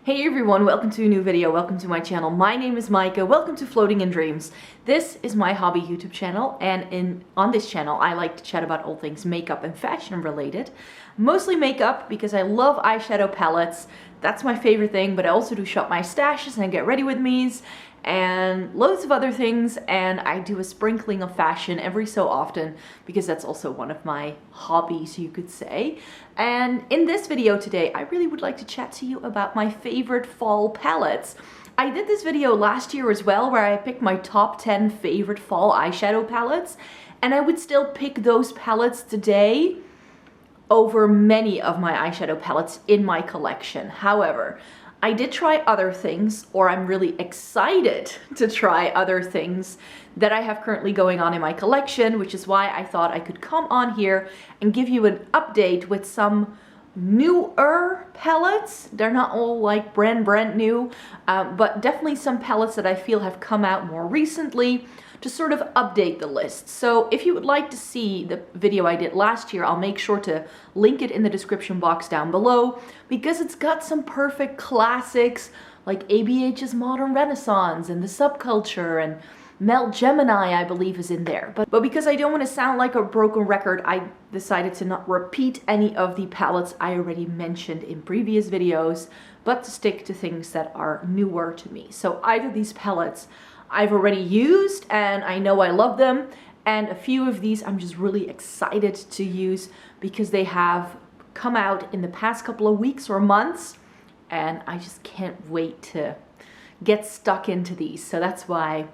Hey everyone, welcome to a new video, welcome to my channel. My name is Micah, welcome to Floating in Dreams. This is my hobby YouTube channel, and on this channel I like to chat about all things makeup and fashion related. Mostly makeup because I love eyeshadow palettes, that's my favorite thing, but I also do shop my stashes and get ready with me's and loads of other things, and I do a sprinkling of fashion every so often because that's also one of my hobbies, you could say. And in this video today, I really would like to chat to you about my favorite fall palettes. I did this video last year as well where I picked my top 10 favorite fall eyeshadow palettes, and I would still pick those palettes today over many of my eyeshadow palettes in my collection. However, I did try other things, or I'm really excited to try other things that I have currently going on in my collection, which is why I thought I could come on here and give you an update with some newer palettes. They're not all like brand new, but definitely some palettes that I feel have come out more recently to sort of update the list. So if you would like to see the video I did last year, I'll make sure to link it in the description box down below because it's got some perfect classics like ABH's Modern Renaissance and the Subculture, and Melt Gemini I believe is in there. But because I don't want to sound like a broken record, I decided to not repeat any of the palettes I already mentioned in previous videos, but to stick to things that are newer to me. So either these palettes I've already used and I know I love them, and a few of these I'm just really excited to use because they have come out in the past couple of weeks or months, and I just can't wait to get stuck into these. So that's why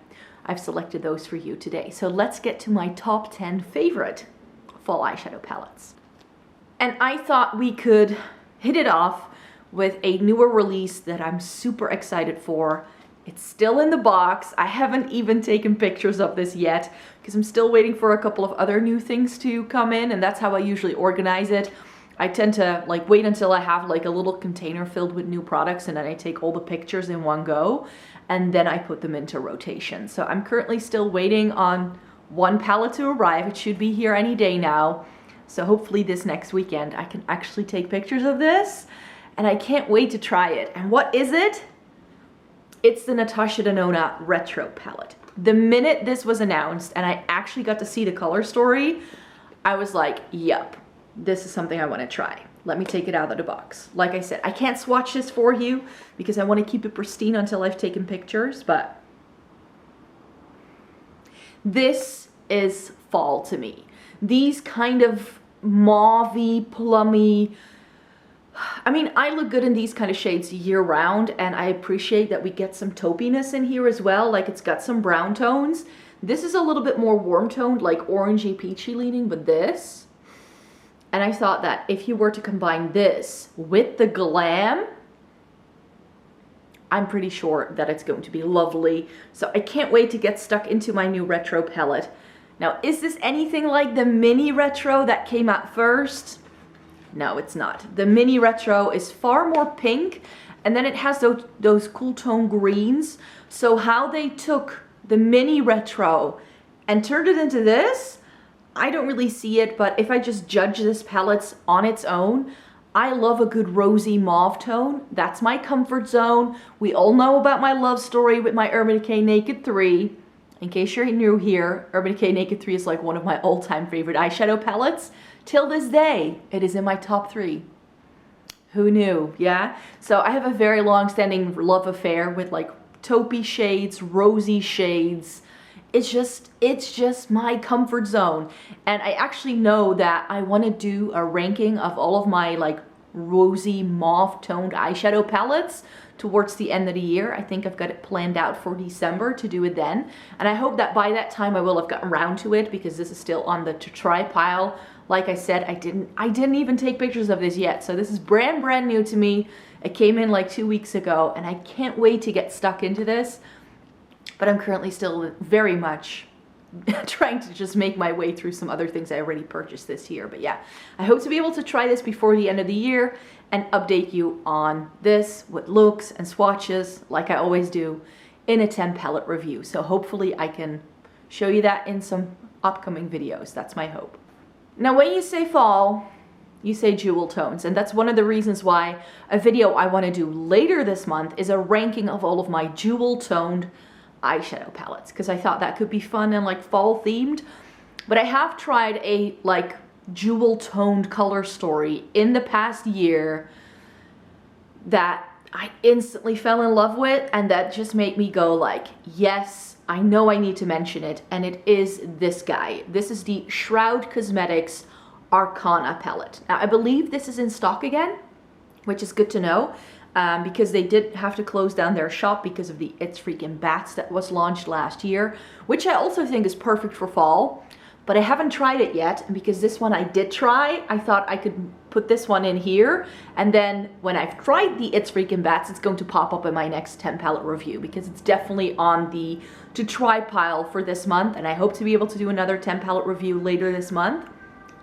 I've selected those for you today. So let's get to my top 10 favorite fall eyeshadow palettes. And I thought we could hit it off with a newer release that I'm super excited for. It's still in the box. I haven't even taken pictures of this yet because I'm still waiting for a couple of other new things to come in, and that's how I usually organize it. I tend to like wait until I have like a little container filled with new products, and then I take all the pictures in one go and then I put them into rotation. So I'm currently still waiting on one palette to arrive. It should be here any day now. So hopefully this next weekend I can actually take pictures of this, and I can't wait to try it. And what is it? It's the Natasha Denona Retro palette. The minute this was announced and I actually got to see the color story, I was like, yep, this is something I want to try. Let me take it out of the box. Like I said, I can't swatch this for you because I want to keep it pristine until I've taken pictures, but this is fall to me. These kind of mauvey, plummy, I mean, I look good in these kind of shades year round, and I appreciate that we get some taupiness in here as well. Like, it's got some brown tones. This is a little bit more warm toned, like orangey peachy leaning with this. And I thought that if you were to combine this with the glam, I'm pretty sure that it's going to be lovely. So I can't wait to get stuck into my new retro palette. Now, is this anything like the mini retro that came out first? No, it's not. The mini retro is far more pink, and then it has those cool tone greens. So how they took the mini retro and turned it into this, I don't really see it, but if I just judge this palette on its own, I love a good rosy mauve tone. That's my comfort zone. We all know about my love story with my Urban Decay Naked 3. In case you're new here, Urban Decay Naked 3 is like one of my all-time favorite eyeshadow palettes. Till this day, it is in my top 3. Who knew, yeah? So I have a very long-standing love affair with like taupey shades, rosy shades. It's just my comfort zone. And I actually know that I want to do a ranking of all of my like rosy mauve toned eyeshadow palettes towards the end of the year. I think I've got it planned out for December to do it then. And I hope that by that time I will have gotten around to it because this is still on the to try pile. Like I said, I didn't even take pictures of this yet. So this is brand new to me. It came in like 2 weeks ago, and I can't wait to get stuck into this. But I'm currently still very much trying to just make my way through some other things I already purchased this year. But yeah, I hope to be able to try this before the end of the year and update you on this with looks and swatches like I always do in a 10 palette review. So hopefully I can show you that in some upcoming videos. That's my hope. Now when you say fall, you say jewel tones. And that's one of the reasons why a video I want to do later this month is a ranking of all of my jewel toned eyeshadow palettes, because I thought that could be fun and like fall themed. But I have tried a like jewel toned color story in the past year that I instantly fell in love with, and that just made me go like, yes, I know I need to mention it. And it is this guy. This is the Shroud Cosmetics Arcana palette. Now I believe this is in stock again, which is good to know, because they did have to close down their shop because of the It's Freaking Bats that was launched last year, which I also think is perfect for fall. But I haven't tried it yet, and because this one I did try, I thought I could put this one in here, and then when I've tried the It's Freaking Bats, it's going to pop up in my next 10 palette review, because it's definitely on the to try pile for this month, and I hope to be able to do another 10 palette review later this month.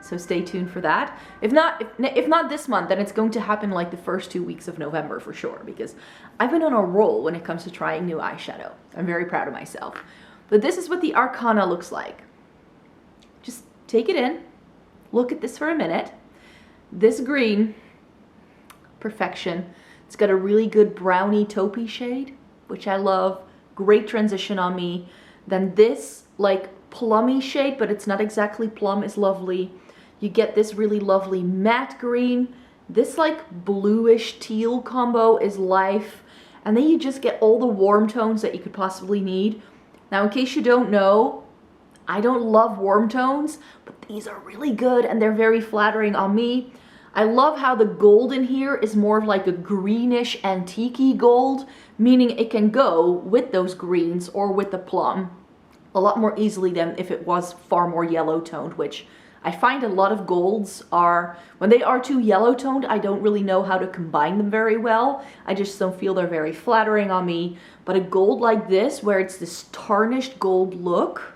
So stay tuned for that. If not this month, then it's going to happen like the first 2 weeks of November for sure, because I've been on a roll when it comes to trying new eyeshadow. I'm very proud of myself. But this is what the Arcana looks like. Just take it in, look at this for a minute. This green, perfection. It's got a really good brownie taupey shade, which I love. Great transition on me. Then this like plummy shade, but it's not exactly plum, is lovely. You get this really lovely matte green. This like bluish teal combo is life. And then you just get all the warm tones that you could possibly need. Now, in case you don't know, I don't love warm tones, but these are really good and they're very flattering on me. I love how the gold in here is more of like a greenish antique-y gold, meaning it can go with those greens or with the plum a lot more easily than if it was far more yellow toned, which I find a lot of golds are, when they are too yellow toned, I don't really know how to combine them very well. I just don't feel they're very flattering on me. But a gold like this, where it's this tarnished gold look,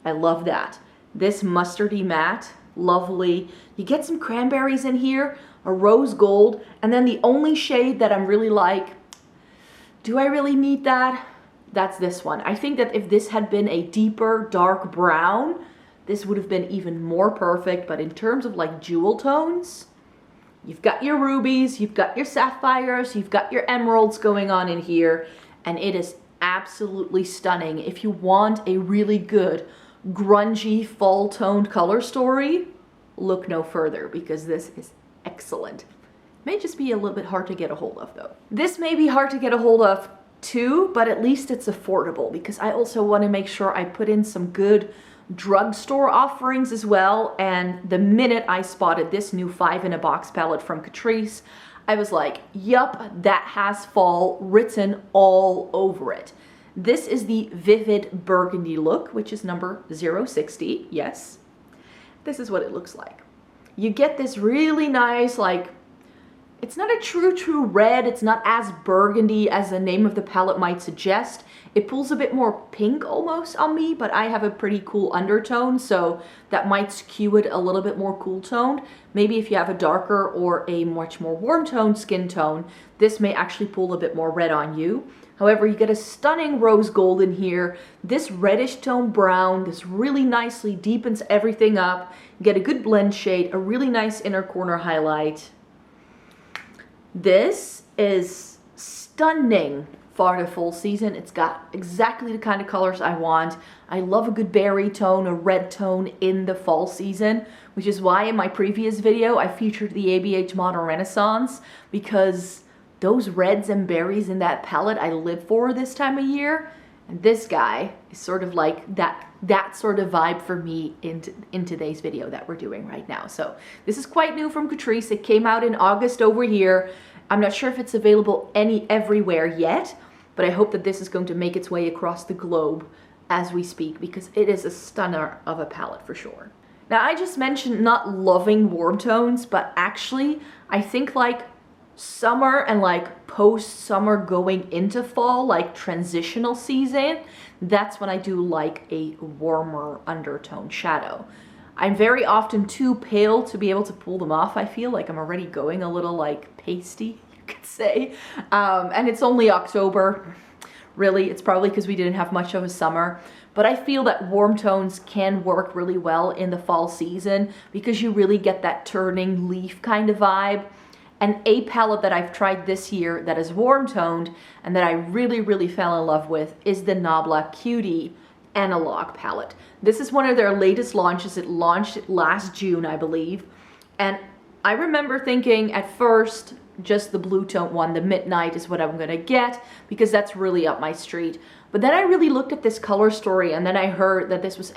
I love that. This mustardy matte, lovely. You get some cranberries in here, a rose gold, and then the only shade that I'm really like, do I really need that? That's this one. I think that if this had been a deeper dark brown, this would have been even more perfect. But in terms of like jewel tones, you've got your rubies, you've got your sapphires, you've got your emeralds going on in here, and it is absolutely stunning. If you want a really good grungy fall toned color story, look no further, because this is excellent. May just be a little bit hard to get a hold of though. This may be hard to get a hold of too, but at least it's affordable, because I also want to make sure I put in some good drugstore offerings as well. And the minute I spotted this new 5-in-a-box palette from Catrice, I was like, yup, that has fall written all over it. This is the Vivid Burgundy look, which is number 060, yes. This is what it looks like. You get this really nice, like, it's not a true red, it's not as burgundy as the name of the palette might suggest. It pulls a bit more pink almost on me, but I have a pretty cool undertone, so that might skew it a little bit more cool toned. Maybe if you have a darker or a much more warm toned skin tone, this may actually pull a bit more red on you. However, you get a stunning rose gold in here, this reddish tone brown, this really nicely deepens everything up. You get a good blend shade, a really nice inner corner highlight. This is stunning for the full season. It's got exactly the kind of colors I want. I love a good berry tone, a red tone in the fall season, which is why in my previous video I featured the ABH Modern Renaissance, because those reds and berries in that palette I live for this time of year. And this guy is sort of like that sort of vibe for me in today's video that we're doing right now. So this is quite new from Catrice. It came out in August over here. I'm not sure if it's available everywhere yet, but I hope that this is going to make its way across the globe as we speak, because it is a stunner of a palette for sure. Now, I just mentioned not loving warm tones, but actually I think like summer and like post-summer going into fall, like transitional season, that's when I do like a warmer undertone shadow. I'm very often too pale to be able to pull them off. I feel like I'm already going a little like pasty, you could say. And it's only October. Really, it's probably because we didn't have much of a summer. but I feel that warm tones can work really well in the fall season because you really get that turning leaf kind of vibe. And a palette that I've tried this year that is warm toned and that I really fell in love with is the Nabla Cutie Analog palette. This is one of their latest launches. It launched last June, I believe. And I remember thinking at first, just the blue tone one, the Midnight, is what I'm gonna get because that's really up my street. But then I really looked at this color story, and then I heard that this was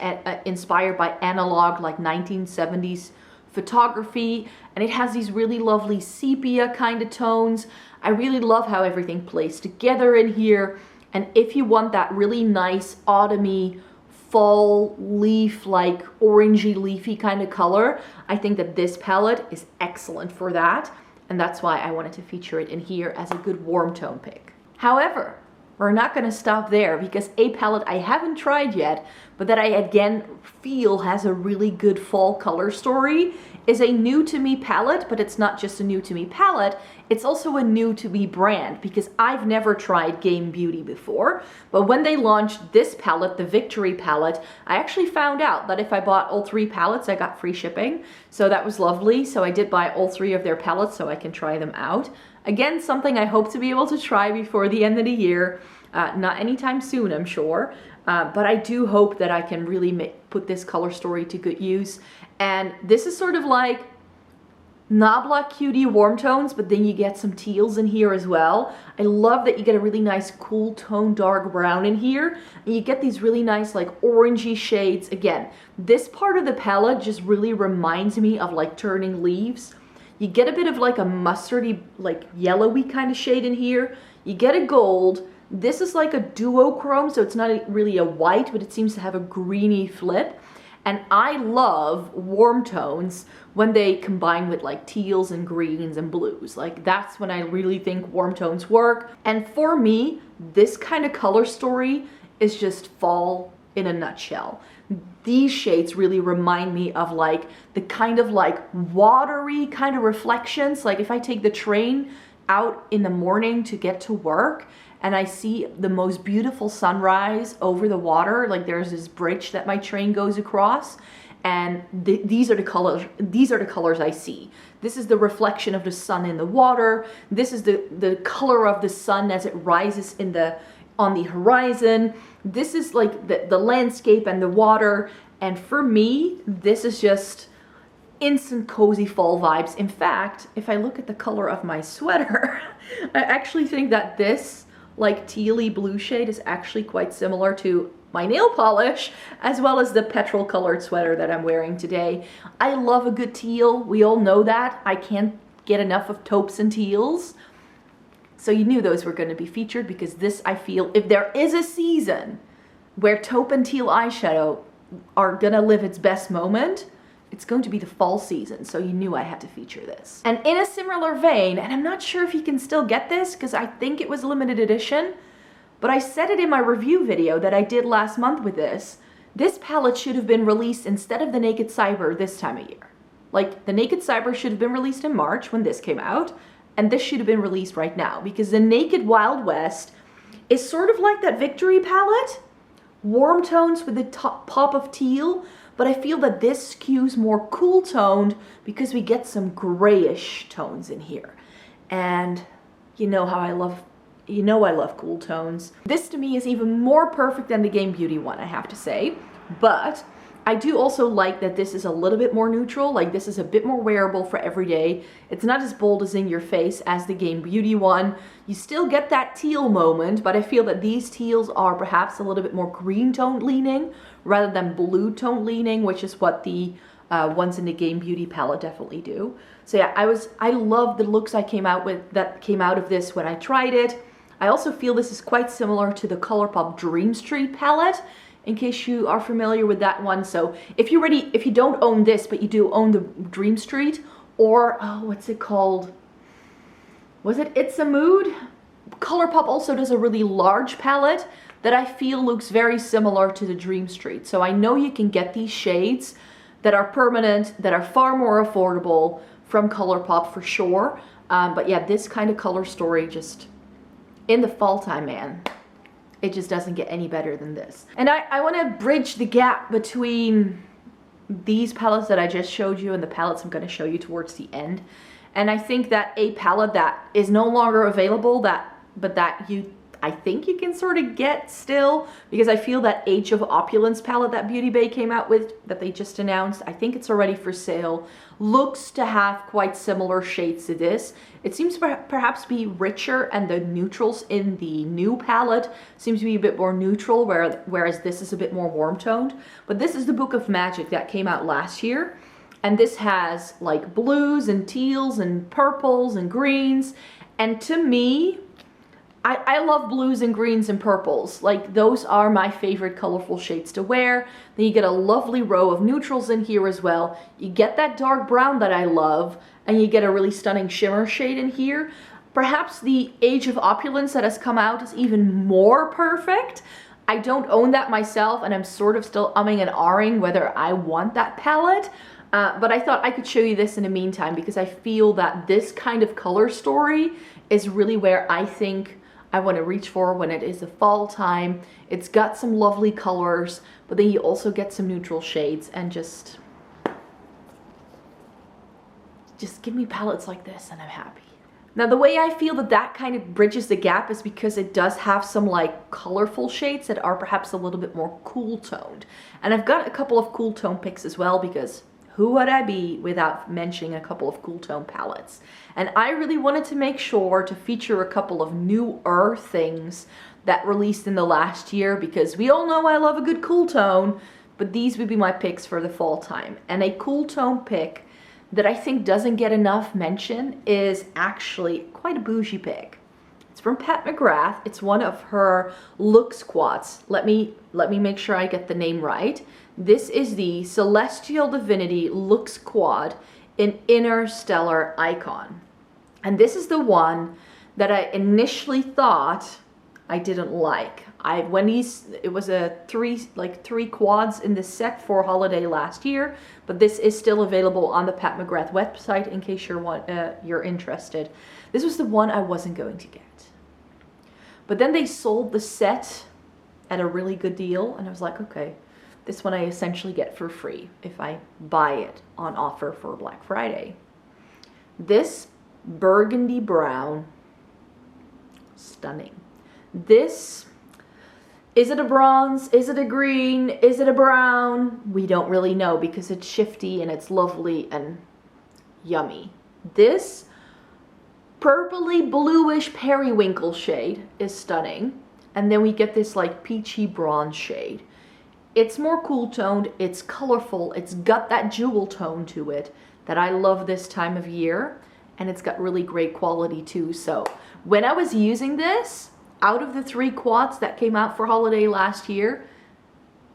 inspired by analog, like 1970s photography, and it has these really lovely sepia kind of tones. I really love how everything plays together in here. And if you want that really nice autumny fall leaf, like orangey leafy kind of color, I think that this palette is excellent for that. And that's why I wanted to feature it in here as a good warm tone pick. However, we're not going to stop there because a palette I haven't tried yet, but that I again feel has a really good fall color story, is a new to me palette. But it's not just a new to me palette, it's also a new to me brand because I've never tried Game Beauty before. But when they launched this palette, the Victory palette, I actually found out that if I bought all 3 palettes, I got free shipping. So that was lovely. So I did buy all 3 of their palettes so I can try them out. Again, something I hope to be able to try before the end of the year. Not anytime soon, I'm sure. But I do hope that I can really put this color story to good use. And this is sort of like Nabla Cutie warm tones, but then you get some teals in here as well. I love that you get a really nice cool tone dark brown in here. And you get these really nice like orangey shades. Again, this part of the palette just really reminds me of like turning leaves. You get a bit of like a mustardy, like yellowy kind of shade in here. You get a gold. This is like a duochrome, so it's not really a white, but it seems to have a greeny flip. And I love warm tones when they combine with like teals and greens and blues. Like that's when I really think warm tones work. And for me, this kind of color story is just fall in a nutshell. These shades really remind me of like the kind of like watery kind of reflections. Like if I take the train out in the morning to get to work and I see the most beautiful sunrise over the water, like there's this bridge that my train goes across, and these are the colors I see. This is the reflection of the sun in the water. This is the color of the sun as it rises on the horizon. This is like the landscape and the water. And for me, this is just instant cozy fall vibes. In fact, if I look at the color of my sweater, I actually think that this like tealy blue shade is actually quite similar to my nail polish, as well as the petrol colored sweater that I'm wearing today. I love a good teal. We all know that. I can't get enough of taupes and teals. So you knew those were going to be featured because this, I feel, if there is a season where taupe and teal eyeshadow are going to live its best moment, it's going to be the fall season. So you knew I had to feature this. And in a similar vein, and I'm not sure if you can still get this because I think it was limited edition, but I said it in my review video that I did last month with this. This palette should have been released instead of the Naked Cyber this time of year. Like the Naked Cyber should have been released in March when this came out, and this should have been released right now because the Naked Wild West is sort of like that Victory palette. Warm tones with a pop of teal, but I feel that this skews more cool toned because we get some grayish tones in here. And you know how I love cool tones. This to me is even more perfect than the Game Beauty one, I have to say. But I do also like that this is a little bit more neutral. Like this is a bit more wearable for every day. It's not as bold as in your face as the Game Beauty one. You still get that teal moment, but I feel that these teals are perhaps a little bit more green toned leaning rather than blue toned leaning, which is what the ones in the Game Beauty palette definitely do. So yeah, I love the looks that came out of this when I tried it. I also feel this is quite similar to the ColourPop Dream Street palette, in case you are familiar with that one. So if you don't own this, but you do own the Dream Street, or, oh, what's it called? Was it It's a Mood? ColourPop also does a really large palette that I feel looks very similar to the Dream Street. So I know you can get these shades that are permanent, that are far more affordable from ColourPop for sure. But yeah, this kind of color story just in the fall time, man. it just doesn't get any better than this. And I want to bridge the gap between these palettes that I just showed you and the palettes I'm going to show you towards the end. And I think that a palette that is no longer available, but that I think you can sort of get still, because I feel that Age of Opulence palette that Beauty Bay came out with, that they just announced, I think it's already for sale, looks to have quite similar shades to this. It seems to perhaps be richer, and the neutrals in the new palette seems to be a bit more neutral, whereas this is a bit more warm toned. But this is the Book of Magic that came out last year, and this has like blues and teals and purples and greens, and to me, I love blues and greens and purples. Like, those are my favorite colorful shades to wear. Then you get a lovely row of neutrals in here as well. You get that dark brown that I love, and you get a really stunning shimmer shade in here. Perhaps the Age of Opulence that has come out is even more perfect. I don't own that myself, and I'm sort of still umming and ahhing whether I want that palette. But I thought I could show you this in the meantime, because I feel that this kind of color story is really where I think I want to reach for when it is a fall time. It's got some lovely colors, but then you also get some neutral shades, and just give me palettes like this and I'm happy. Now, the way I feel that that kind of bridges the gap is because it does have some like colorful shades that are perhaps a little bit more cool toned. And I've got a couple of cool tone picks as well, because who would I be without mentioning a couple of cool tone palettes? And I really wanted to make sure to feature a couple of newer things that released in the last year, because we all know I love a good cool tone, but these would be my picks for the fall time. And a cool tone pick that I think doesn't get enough mention is actually quite a bougie pick. It's from Pat McGrath. It's one of her look squats. Let me make sure I get the name right. This is the Celestial Divinity Looks Quad in Interstellar Icon. And this is the one that I initially thought I didn't like. It was three quads in this set for holiday last year, but this is still available on the Pat McGrath website in case you're interested. This was the one I wasn't going to get. But then they sold the set at a really good deal, and I was like, okay, this one I essentially get for free if I buy it on offer for Black Friday. This burgundy brown, stunning. This, is it a bronze? Is it a green? Is it a brown? We don't really know, because it's shifty and it's lovely and yummy. This purpley bluish periwinkle shade is stunning. And then we get this like peachy bronze shade. It's more cool toned, it's colorful, it's got that jewel tone to it that I love this time of year, and it's got really great quality too. So when I was using this, out of the 3 quads that came out for holiday last year,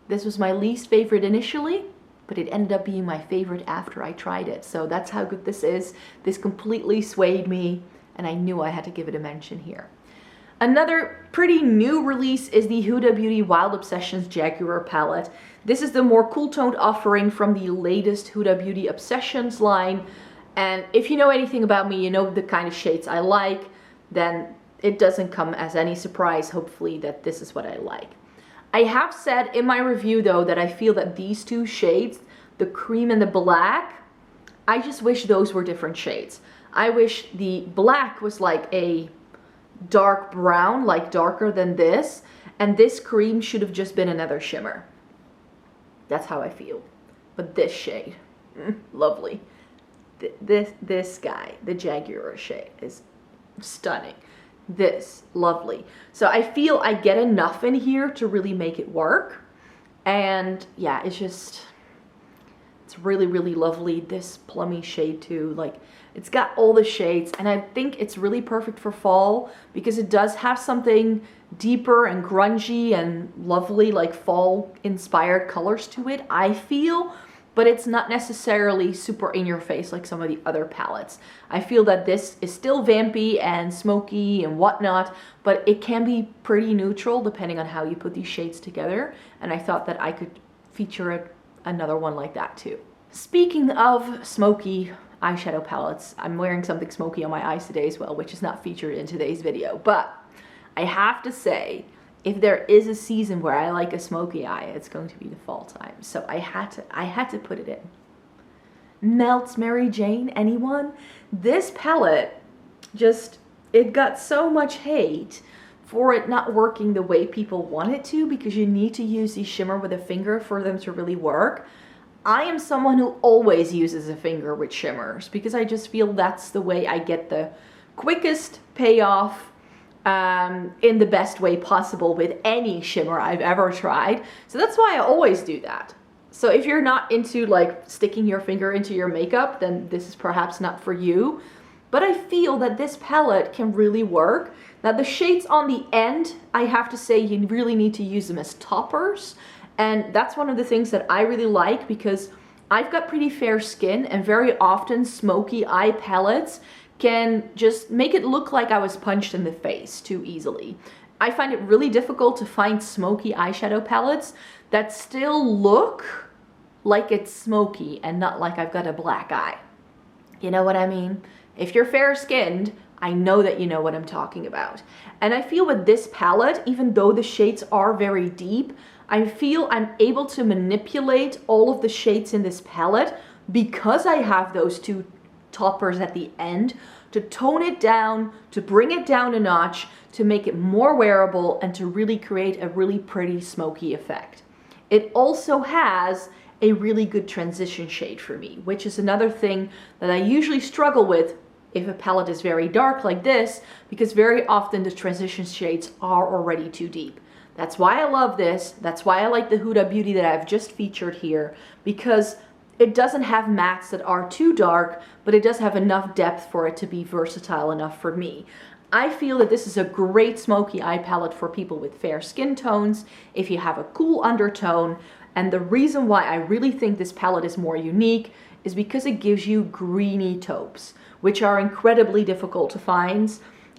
this was my least favorite initially, but it ended up being my favorite after I tried it. So that's how good this is. This completely swayed me, and I knew I had to give it a mention here. Another pretty new release is the Huda Beauty Wild Obsessions Jaguar palette. This is the more cool toned offering from the latest Huda Beauty Obsessions line. And if you know anything about me, you know the kind of shades I like, then it doesn't come as any surprise, hopefully, that this is what I like. I have said in my review though that I feel that these 2 shades, the cream and the black, I just wish those were different shades. I wish the black was like a dark brown, like darker than this, and this cream should have just been another shimmer. That's how I feel. But this shade, lovely. This guy, the Jaguar shade, is stunning. This, lovely. So I feel I get enough in here to really make it work. And yeah, it's really, really lovely. This plummy shade too, like, it's got all the shades, and I think it's really perfect for fall because it does have something deeper and grungy and lovely, like fall inspired colors to it, I feel, but it's not necessarily super in your face like some of the other palettes. I feel that this is still vampy and smoky and whatnot, but it can be pretty neutral depending on how you put these shades together, and I thought that I could feature another one like that too. Speaking of smoky eyeshadow palettes, I'm wearing something smoky on my eyes today as well, which is not featured in today's video, but I have to say, if there is a season where I like a smoky eye, it's going to be the fall time. So I had to put it in. Melts Mary Jane, anyone? This palette just, it got so much hate for it not working the way people want it to, because you need to use the shimmer with a finger for them to really work. I am someone who always uses a finger with shimmers because I just feel that's the way I get the quickest payoff in the best way possible with any shimmer I've ever tried. So that's why I always do that. So if you're not into like sticking your finger into your makeup, then this is perhaps not for you. But I feel that this palette can really work. Now the shades on the end, I have to say you really need to use them as toppers. And that's one of the things that I really like, because I've got pretty fair skin, and very often smoky eye palettes can just make it look like I was punched in the face too easily. I find it really difficult to find smoky eyeshadow palettes that still look like it's smoky and not like I've got a black eye. You know what I mean? If you're fair skinned, I know that you know what I'm talking about. And I feel with this palette, even though the shades are very deep, I feel I'm able to manipulate all of the shades in this palette because I have those two toppers at the end to tone it down, to bring it down a notch, to make it more wearable, and to really create a really pretty smoky effect. It also has a really good transition shade for me, which is another thing that I usually struggle with if a palette is very dark like this, because very often the transition shades are already too deep. That's why I love this. That's why I like the Huda Beauty that I've just featured here, because it doesn't have mattes that are too dark, but it does have enough depth for it to be versatile enough for me. I feel that this is a great smoky eye palette for people with fair skin tones, if you have a cool undertone. And the reason why I really think this palette is more unique is because it gives you greeny taupes, which are incredibly difficult to find.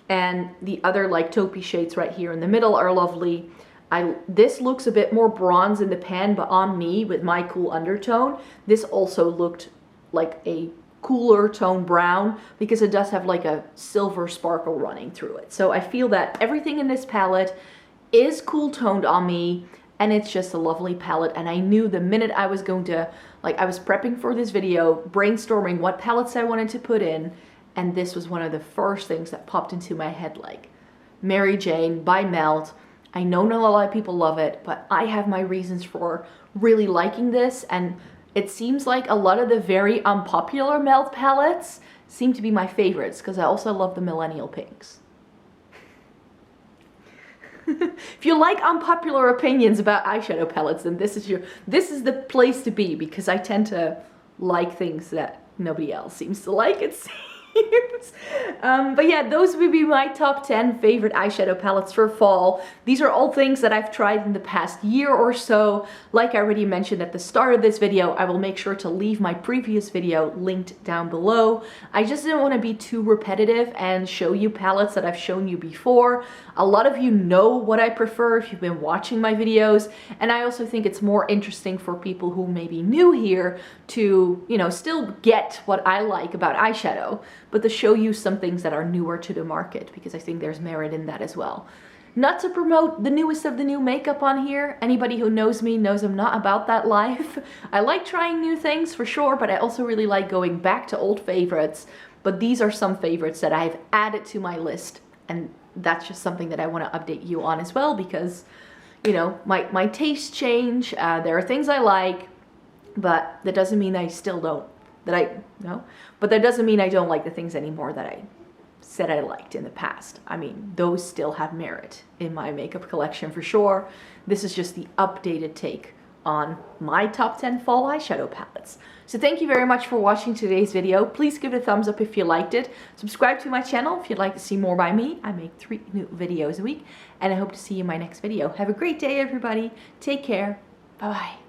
And the other like taupey shades right here in the middle are lovely. This looks a bit more bronze in the pan, but on me with my cool undertone, this also looked like a cooler tone brown because it does have like a silver sparkle running through it. So I feel that everything in this palette is cool toned on me, and it's just a lovely palette. And I knew the minute I was going to, like, I was prepping for this video, brainstorming what palettes I wanted to put in, and this was one of the first things that popped into my head, like Mary Jane by Melt. I know not a lot of people love it, but I have my reasons for really liking this, and it seems like a lot of the very unpopular Melt palettes seem to be my favorites, because I also love the millennial pinks. If you like unpopular opinions about eyeshadow palettes, then this is the place to be, because I tend to like things that nobody else seems to like, it seems. But yeah, those would be my top 10 favorite eyeshadow palettes for fall. These are all things that I've tried in the past year or so. Like I already mentioned at the start of this video, I will make sure to leave my previous video linked down below. I just didn't want to be too repetitive and show you palettes that I've shown you before. A lot of you know what I prefer if you've been watching my videos, and I also think it's more interesting for people who may be new here to, you know, still get what I like about eyeshadow, but to show you some things that are newer to the market, because I think there's merit in that as well. Not to promote the newest of the new makeup on here. Anybody who knows me knows I'm not about that life. I like trying new things for sure, but I also really like going back to old favorites. But these are some favorites that I've added to my list, and that's just something that I want to update you on as well, because, you know, my tastes change. There are things I like, but that doesn't mean I still don't. But that doesn't mean I don't like the things anymore that I said I liked in the past. I mean, those still have merit in my makeup collection for sure. This is just the updated take on my top 10 fall eyeshadow palettes. So thank you very much for watching today's video. Please give it a thumbs up if you liked it. Subscribe to my channel if you'd like to see more by me. I make 3 new videos a week, and I hope to see you in my next video. Have a great day, everybody. Take care. Bye-bye.